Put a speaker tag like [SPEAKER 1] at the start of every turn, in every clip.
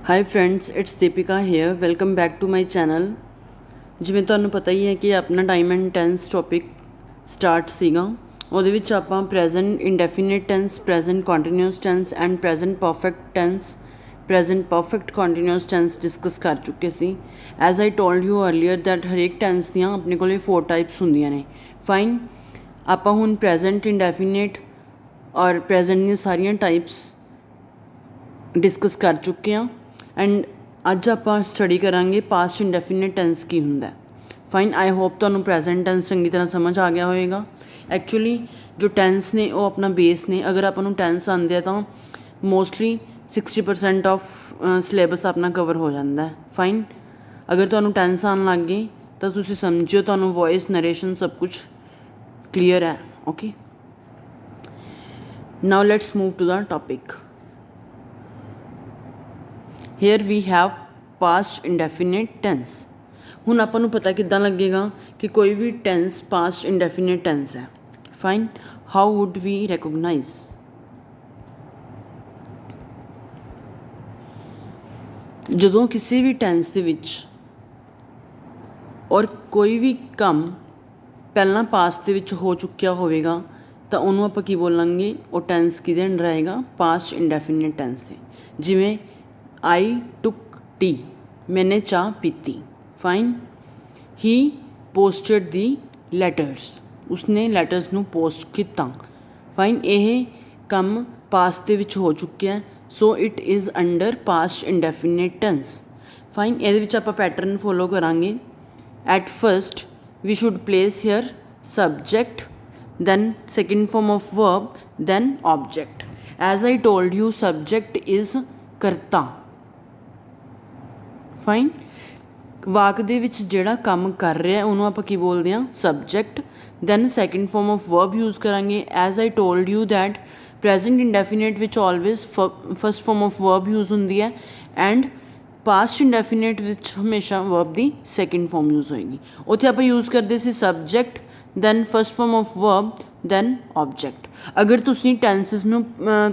[SPEAKER 1] Hi friends, it's Deepika here. Welcome back to my channel. जिवें तुहानूं पता ही है कि अपना time and tense topic start सीगा। ਉਹਦੇ ਵਿੱਚ ਆਪਾਂ present indefinite tense, present continuous tense and present perfect tense, present perfect continuous tense discuss ਕਰ ਚੁੱਕੇ ਸੀ। As I told you earlier that ਹਰੇਕ ਟੈਂਸ ਦੀਆਂ ਆਪਣੇ ਕੋਲੇ 4 ਟਾਈਪਸ ਹੁੰਦੀਆਂ ਨੇ। ਫਾਈਨ, ਆਪਾਂ ਹੁਣ ਪ੍ਰੈਜ਼ੈਂਟ ਇੰਡੈਫੀਨਿਟ ਔਰ ਪ੍ਰੈਜ਼ੈਂਟ ਦੀਆਂ ਸਾਰੀਆਂ ਟਾਈਪਸ ਡਿਸਕਸ ਕਰ ਚੁੱਕੇ ਹਾਂ ਐਂਡ ਅੱਜ ਆਪਾਂ ਸਟੱਡੀ ਕਰਾਂਗੇ ਪਾਸਟ ਇੰਡੈਫੀਨਿਟ ਟੈਂਸ ਕੀ ਹੁੰਦਾ। ਫਾਈਨ, ਆਈ ਹੋਪ ਤੁਹਾਨੂੰ ਪ੍ਰੈਜ਼ੈਂਟ ਟੈਂਸ ਚੰਗੀ ਤਰ੍ਹਾਂ ਸਮਝ ਆ ਗਿਆ ਹੋਏਗਾ। ਐਕਚੁਅਲੀ ਜੋ ਟੈਂਸ ਨੇ ਉਹ ਆਪਣਾ ਬੇਸ ਨੇ। ਅਗਰ ਆਪਾਂ ਨੂੰ ਟੈਂਸ ਆਉਂਦੇ ਆ ਤਾਂ ਮੋਸਟਲੀ 60% ਆਫ ਸਿਲੇਬਸ ਆਪਣਾ ਕਵਰ ਹੋ ਜਾਂਦਾ ਹੈ। ਫਾਈਨ, ਅਗਰ ਤੁਹਾਨੂੰ ਟੈਂਸ ਆਉਣ ਲੱਗ ਗਏ ਤਾਂ ਤੁਸੀਂ ਸਮਝਿਓ ਤੁਹਾਨੂੰ ਵੋਇਸ ਨਰੇਸ਼ਨ ਸਭ ਕੁਛ ਕਲੀਅਰ ਹੈ। Okay, now let's move to the topic. Here we have past indefinite tense. ਹੁਣ ਆਪਾਂ ਨੂੰ ਪਤਾ ਕਿੱਦਾਂ ਲੱਗੇਗਾ ਕਿ ਕੋਈ ਵੀ ਟੈਂਸ ਪਾਸਟ ਇੰਡੈਫੀਨਿਟ ਟੈਂਸ ਹੈ। Fine, how would we recognise? ਜਦੋਂ ਕਿਸੇ ਵੀ ਟੈਂਸ ਦੇ ਵਿੱਚ ਔਰ ਕੋਈ ਵੀ ਕੰਮ ਪਹਿਲਾਂ ਪਾਸਟ ਦੇ ਵਿੱਚ ਹੋ ਚੁੱਕਿਆ ਹੋਵੇਗਾ ਤਾਂ ਉਹਨੂੰ ਆਪਾਂ ਕੀ ਬੋਲਾਂਗੇ? ਉਹ ਟੈਂਸ ਕਿਹਦੇ ਅੰਡਰ ਆਏਗਾ? ਪਾਸਟ ਇੰਡੈਫੀਨਿਟ ਟੈਂਸ ਦੇ। ਜਿਵੇਂ आई टुक टी, मैंने चाह पीती। Fine, he posted the letters, उसने लैटर्स नूं पोस्ट किया। फाइन, यह काम पास्ट दे विच हो चुकिया है, so it is under past indefinite tense. Fine, ये आपां पैटर्न फॉलो करांगे। At first we should place here subject, then second form of verb, then object. As I told you, subject is करता। Fine, वाक दे विच जिहड़ा काम कर रहा उन्होंने आप की बोलते हैं? Subject. Then second form of verb use करांगे। As I told you that present indefinite विच always first form of verb use होंदी है एंड पास्ट इंडैफिनेट विच हमेशा वर्ब की सैकेंड फॉर्म यूज़ होएगी। उत्थे आप यूज़ करते सी subject, then first form of verb, then object. अगर तुसीं टेंसिस नूं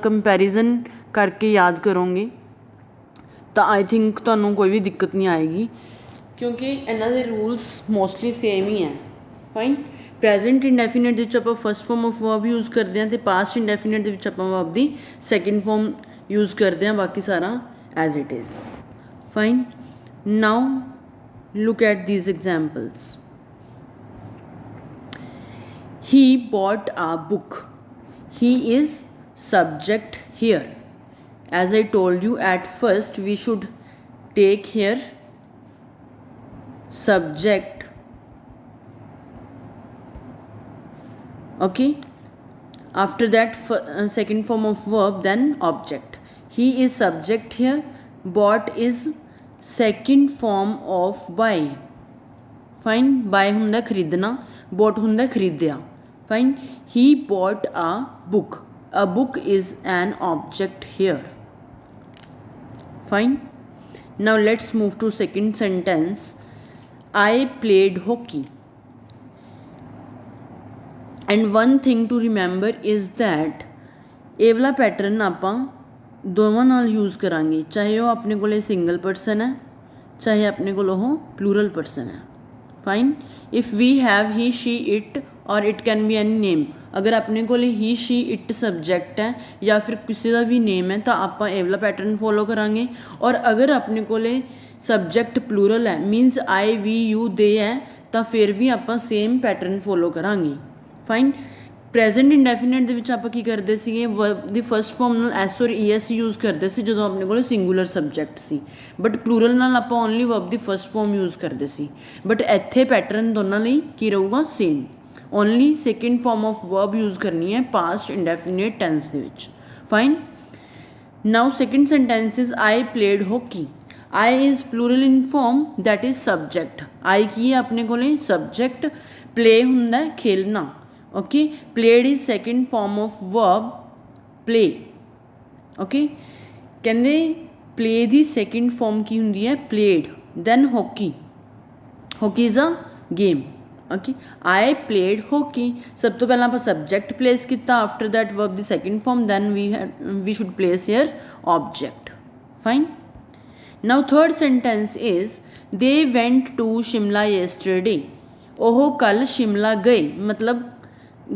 [SPEAKER 1] कंपैरिजन करके याद करोगे तो आई थिंक तुहानूं कोई भी दिक्कत नहीं आएगी क्योंकि इन्हां दे रूल्स मोस्टली सेम ही हैं। फाइन, प्रैजेंट इंडैफिनेट विच आपां first form of verb use करते हैं तो पास्ट इंडैफिनेट दे विच आपां वर्ब दी सैकेंड फॉर्म यूज़ करते हैं, बाकी सारा as it is. Fine, now look at these examples. He bought a book, he is subject here. As I told you, at first we should take here subject, okay, after that second form of verb, then object. He is subject here, bought is second form of buy. Fine, buy ਹੁੰਦਾ ਖਰੀਦਣਾ, bought ਹੁੰਦਾ ਖਰੀਦਿਆ। Fine, he bought a book. A book is an object here. Fine, now let's move to second sentence. I played hockey. And one thing to remember is that ਇਹ ਵਾਲਾ pattern ਆਪਾਂ ਦੋਵਾਂ ਨਾਲ use ਕਰਾਂਗੇ, ਚਾਹੇ ਉਹ ਆਪਣੇ ਕੋਲੇ ਸਿੰਗਲ ਪਰਸਨ ਹੈ ਚਾਹੇ ਆਪਣੇ ਕੋਲ ਉਹ ਪਲੂਰਲ ਪਰਸਨ ਹੈ। Fine, if we have he she it और it can be any name. अगर अपने को ही शी इट सबजैक्ट है या फिर किसी का भी नेम है तो आप ये वाला पैटर्न फॉलो करांगे। और अगर अपने को सबजैक्ट प्लूरल है मीनस आई वी यू दे है तो फिर भी आप सेम पैटर्न फॉलो करांगे। फाइन, प्रैजेंट इंडैफिनेट दे आप की करते वर्ब की फस्ट फॉर्म नाल एस और ई एस यूज़ करते सी जो अपने को सिंगुलर सबजैक्ट सी, बट प्लूरल नाल आप ओनली वर्ब की फस्ट फॉर्म यूज़ करते सी। बट इत्थे पैटर्न दोनों लई की रहूगा? Same. Only second form of verb use करनी है पास्ट इंडैफिनेट टेंस दे विच। Fine, now second sentence is I played hockey. I is plural in form, that is subject. I की है अपने को सबजैक्ट, प्ले हुंदा है खेलना। Okay, played is second form of verb play. Okay, कहते प्ले की सैकेंड फॉर्म की होंगी है played. Then hockey, hockey is a game. Okay, I played hockey, सब तो पहला आप सबजैक्ट प्लेस किया, आफ्टर दैट वर्ब की second form, then we should place here object. Fine, now third sentence is they went to Shimla yesterday, ਉਹ ਕੱਲ शिमला गए, मतलब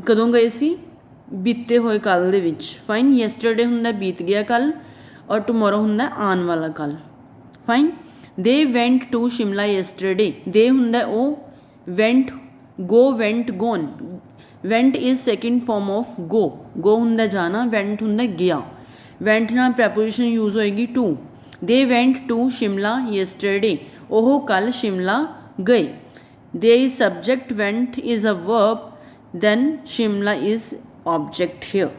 [SPEAKER 1] कदों गए सी, बीते हुए कल दे विच। फाइन, येस्टरडे हुंदा बीत गया कल और टुमोरो हुंदा आने वाला कल। Fine, they went to Shimla yesterday, they हुंदा ओ, went go went gone, went is second form of go, go हुंदा जाना, वेंट हुंदा गया, वेंट नाल प्रैपोजिशन यूज होएगी to. They went to Shimla yesterday, ਉਹ कल शिमला गए। They is subject, went is a verb, then Shimla is object here.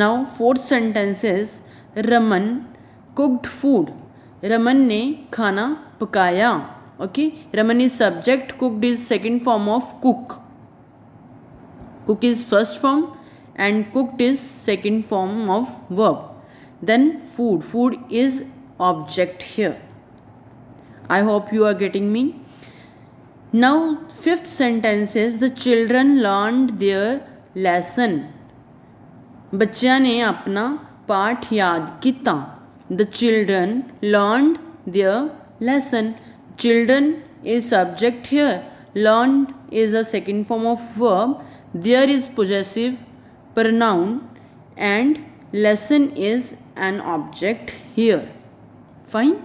[SPEAKER 1] Now fourth sentence is Raman cooked food, Raman ने खाना पकाया। okay, Raman is subject, cooked is second form of cook, cook is first form and cooked is second form of verb, then food, food is object here. I hope you are getting me. Now fifth sentence is the children learned their lesson, बच्चों ने अपना पाठ याद किया। The children learned their lesson, children is subject here, learned is a second form of verb, there is possessive pronoun and lesson is an object here. Fine.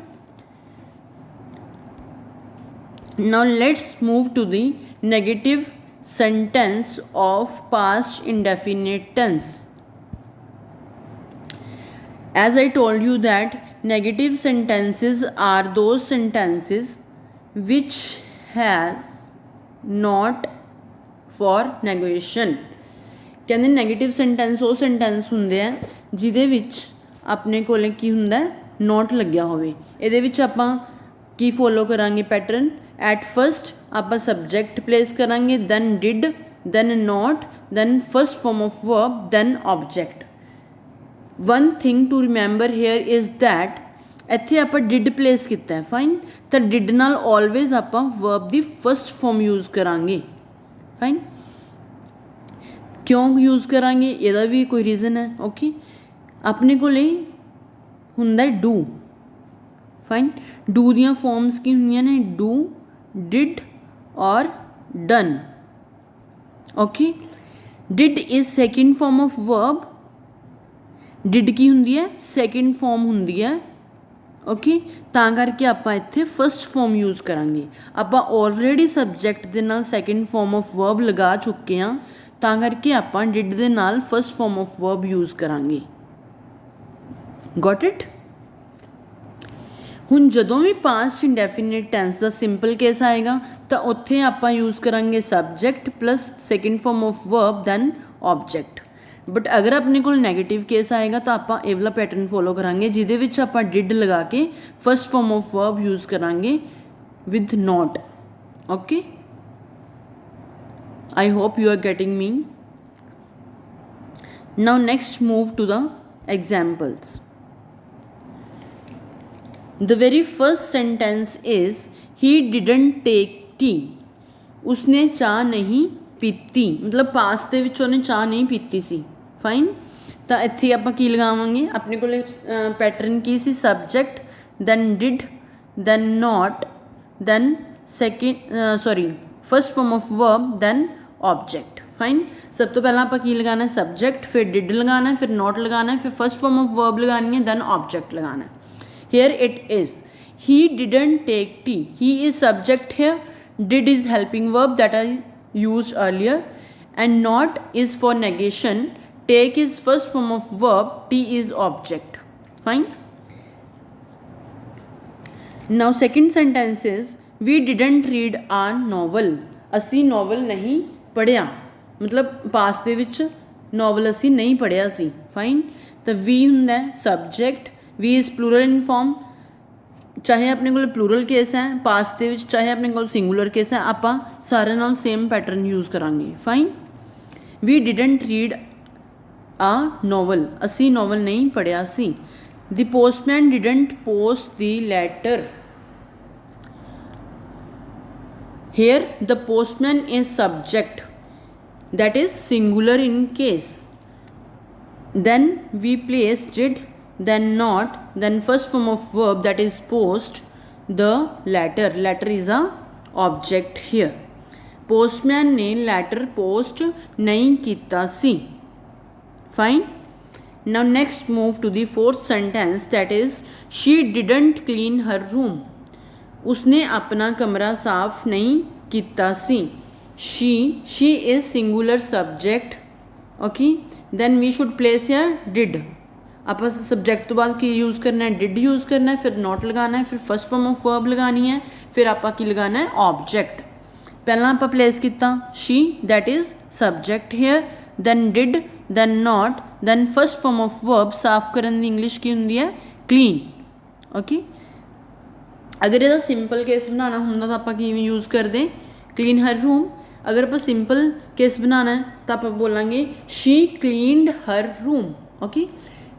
[SPEAKER 1] Now let's move to the negative sentence of past indefinite tense. As I told you that negative sentences are those sentences which has not for negation. कहते negative sentence वो sentence ਹੁੰਦੇ ਆ ਜਿਹਦੇ ਵਿੱਚ ਆਪਣੇ ਕੋਲੇ ਕੀ ਹੁੰਦਾ note ਲੱਗਿਆ ਹੋਵੇ। ਇਹਦੇ ਵਿੱਚ ਆਪਾਂ ਕੀ ਫੋਲੋ ਕਰਾਂਗੇ ਪੈਟਰਨ, एट फर्स्ट आप सबजैक्ट प्लेस करांगे, then did, then not, then first form of verb, then object. One thing to remember here is that इत्थे आप डिड प्लेस किया है। फाइन, तो डिड नाल ऑलवेज आप वर्ब की फर्स्ट फॉर्म यूज़ करांगे। फाइन, क्यों यूज़ करांगे ਇਹਦਾ भी कोई रीज़न है। ओके, अपने को हुंदा डू। फाइन, डू दियां फॉर्म्स की हुंदियां ने डू, डिड और done. Okay, did is second form of verb, did की हुंदी है सेकेंड फॉर्म हुंदी है। ओके, तां करके आपां इत्थे फर्स्ट फॉर्म यूज़ करांगे। आपां ऑलरेडी सबजैक्ट दे नाल सेकेंड फॉर्म ऑफ वर्ब लगा चुके हैं, तां करके आपां डिड दे नाल first form of verb use करांगे। Got it. हुण जदों भी पास्ट इंडेफिनिट टेंस का सिंपल केस आएगा तो उत्थे आपां यूज़ करांगे subject plus second form of verb then object. But अगर अपने को नैगेटिव केस आएगा तो आपां ये वाला पैटर्न फॉलो करांगे जिहदे विच आपां डिड लगा के first form of verb use करांगे with not. Okay, I hope you are getting me. Now next move to the examples. The very first sentence is he didn't take tea, उसने चाह नहीं पीती, मतलब पास्ट दे विच उन्हें चाह नहीं पीती सी। फाइन, तो इत्थे आपां की लगावांगे, अपने कोल पैटर्न की सी subject, then did, then not, then second first form of verb, then object. Fine, सब तो पहला आपां की लगाना है सबजैक्ट, फिर डिड लगाना है, फिर नॉट लगाना है, फिर फर्स्ट फॉर्म ऑफ वर्ब लगानी है, दैन ऑब्जैक्ट लगाना है। Here it is, he didn't take tea, he is subject here, did is helping verb that I used earlier, and not is for negation, take is first form of verb, tea is object. Fine. Now second sentence is we didn't read a novel, असी novel नहीं पढ़िया, मतलब past दे विच novel असी नहीं पढ़िया सी। Fine, तो we हुंदा subject, we is plural in form, चाहे अपने को प्लूरल केस है पास्ट दे विच, चाहे अपने को सिंगुलर केस है, आपां सारे नाल सेम पैटर्न यूज़ करांगे। Fine, we didn't read a novel, असी नॉवल नहीं पढ़िया सी। The postman didn't post the letter, here the postman is subject, that is singular in case, then we place did, then not, then first form of verb that is post the letter. Letter is a object here. Postman ने letter post नहीं कीता सी. Fine. Now next move to the fourth sentence, that is she didn't clean her room. उसने अपना कमरा साफ नहीं कीता सी. She is singular subject. Okay, then we should place here did. आप सब्जेक्ट तो बाद की यूज़ करना है, डिड यूज़ करना है, फिर नॉट लगाना है, फिर फर्स्ट फॉर्म ऑफ वर्ब लगानी है, फिर आप की लगाना है ऑब्जेक्ट. पहला आप प्लेस किया she, that is subject here, then did, then not, then first form of verb. साफ करने की इंग्लिश की होंगी है क्लीन. ओके, अगर यदा सिंपल केस बनाना होंगे तो आप यूज़ करते क्लीन हर रूम. अगर आप सिंपल केस बनाना है तो आप बोलेंगे she cleaned her room. Okay,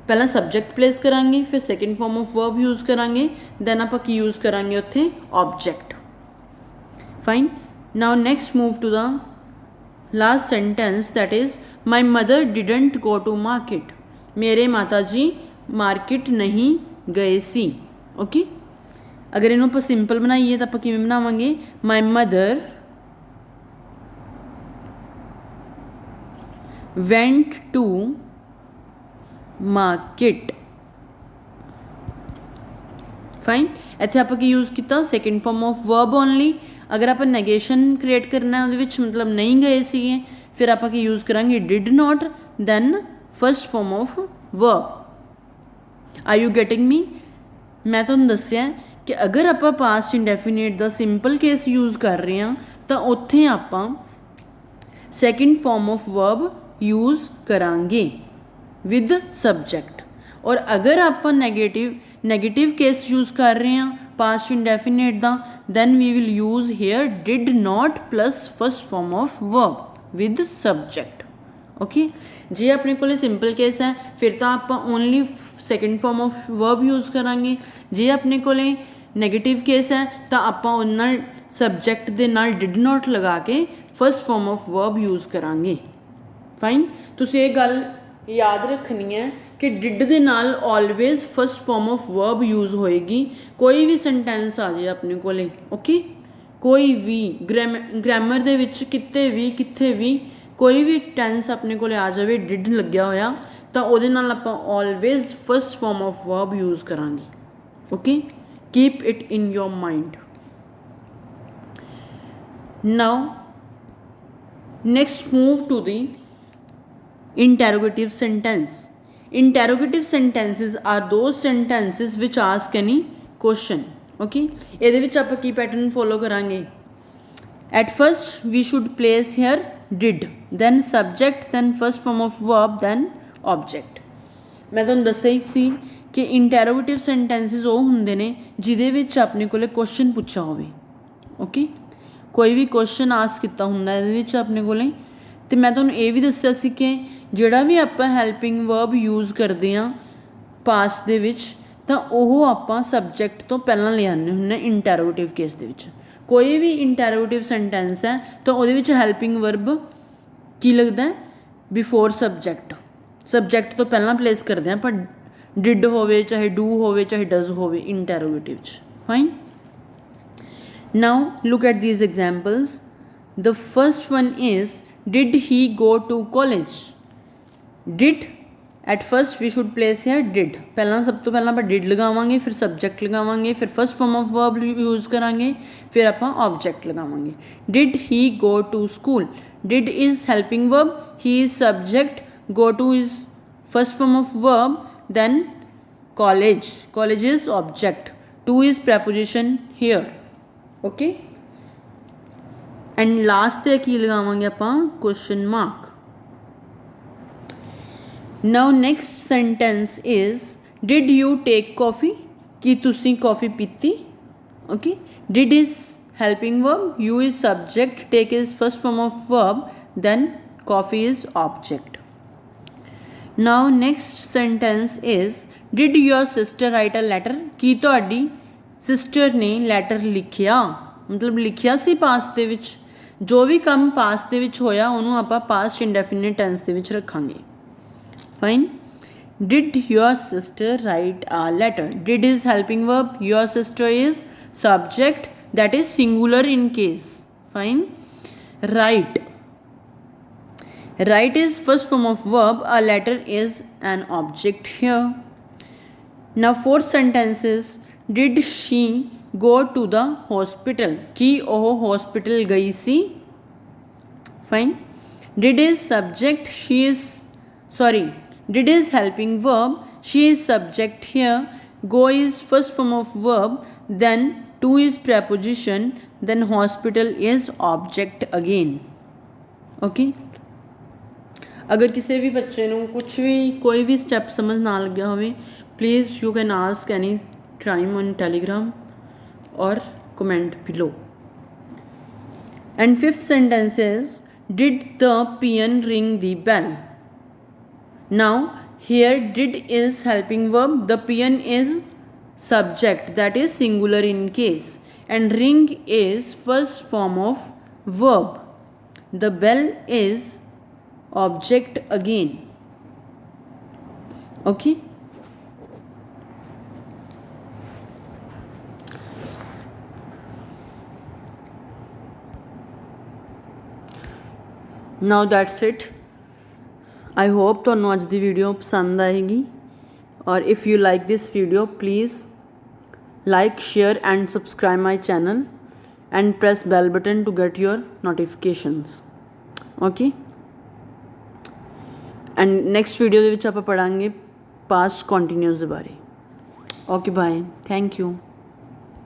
[SPEAKER 1] पहला सब्जेक्ट प्लेस करांगे, फिर second form of verb use करांगे, दैन आप यूज़ करांगे उत्थे object. Fine. Now next move to the last sentence, that is my mother didn't go to market. मेरे माता जी market नहीं गए सी. ओके, अगर इन्हों आप सिंपल बनाइए तो आप किवें बनावांगे, my mother went to market. Fine. इत्थे आप यूज़ किया second form of verb only. अगर आप नेगेशन क्रिएट करना है उहदे मतलब नहीं गए सी, फिर आप यूज़ करांगे did not, then first form of verb. Are you getting me? मैं तुहानूं दस्सिया कि अगर आप पास्ट इंडेफिनेट दा सिंपल केस यूज़ कर रहे हैं तो उत्थे आप second form of verb use करांगे विद सब्जेक्ट. और अगर आप नैगेटिव केस यूज़ कर रहे हैं पास्ट इंडेफिनेट दा, then we will use here did not plus first form of verb with subject. Okay, जे अपने को सिंपल केस है फिर तो आप only second form of verb use करांगे. जे अपने को नैगेटिव केस है तो आप सब्जेक्ट दे नाल डिड नॉट लगा के first form of verb use करांगे. फाइन. तुसीं ये गल याद रखनी है कि डिड दे नाल always first form of verb use होएगी. कोई भी सेंटेंस आ जाए अपने को. ओके, कोई भी ग्रामर दे विच किते भी कोई भी टेंस अपने को आ जाए डिड लग्या होया तो उहदे नाल आपां always first form of verb use करांगे. Okay, keep it in your mind. Now next move to the interrogative sentence. Interrogative sentences are those sentences which ask any question. Okay, ਇਹਦੇ ਵਿੱਚ ਆਪਾਂ ਕੀ पैटर्न फॉलो करांगे. At first we should place here did, then subject, then first form of verb, then object. मैं ਤੁਹਾਨੂੰ ਦੱਸਿਆ ਹੀ ਸੀ कि interrogative sentences ਉਹ ਹੁੰਦੇ ਨੇ ਜਿਹਦੇ ਵਿੱਚ ਆਪਣੇ ਕੋਲੇ क्वेश्चन ਪੁੱਛਿਆ ਹੋਵੇ. ओके, कोई भी क्वेश्चन आस्क ਕੀਤਾ ਹੁੰਦਾ ਇਹਦੇ ਵਿੱਚ ਆਪਣੇ ਕੋਲੇ. तो मैं तुहानूं ये भी दस्सिया सी कि जिहड़ा भी आपां हैल्पिंग वर्ब यूज़ करते हैं पास्ट दे विच तां ओह आपां सबजैक्ट तो पहलां ले आने हुन्ने इंटैरोगेटिव केस दे विच. कोई भी इंटैरोगेटिव सेंटेंस है तो उहदे विच हैल्पिंग वर्ब की लगदा है बिफोर सब्जैक्ट. सब्जैक्ट तो पहलां प्लेस करते हैं पर डिड होवे चाहे डू होवे चाहे डज होवे इंटैरोगेटिव च. Fine. Now look at these examples. The first one is did he go to college. did at first we should place here did. पहला सब तो पहला आप did लगावांगे, फिर subject लगावांगे, फिर first form of verb use करांगे, फिर आप object लगावांगे. did he go to school. did is helping verb, he is subject, go to is first form of verb, then college is object, to is preposition here. okay, and last ते की लगावांगे आपां question mark. Now next sentence is did you take coffee. कि तुसी coffee पीती. Okay, did is helping verb, you is subject, take is first form of verb, then coffee is object. Now next sentence is did your sister write a letter. कि तुहाडी sister ने letter लिखिया, मतलब लिखिया सी past दे विच. जो भी काम पास्ट दे विच होया उन्होंने आप पास्ट इंडेफिनिट टेंस दे विच रखांगे. Fine. Did your sister write a letter? Did is helping verb, your sister is subject, that is singular in case. Fine. Write. Write is first form of verb, a letter is an object here. Now fourth sentence is, did she go to the hospital? कि ओह hospital गई सी. Fine. Did is subject, she is, sorry, did is helping verb, she is subject here, go is first form of verb, then to is preposition, then hospital is object again. Okay. अगर किसी भी बच्चे ਨੂੰ कुछ भी कोई भी step समझ ना लग्या होवे, please you can ask any time on Telegram और comment below. And fifth sentence is, did the peon ring the bell? Now here did is helping verb, the peon is subject, that is singular in case, and ring is first form of verb, the bell is object again. Okay. Now that's it. I hope तुहानू अज दी video पसंद आएगी, और if you like this video please like, share and subscribe my channel and press bell button to get your notifications. Okay. And next video दे विच आपां पढ़ांगे पास्ट कॉन्टीन्यूस दे बारे. Okay bye, thank you.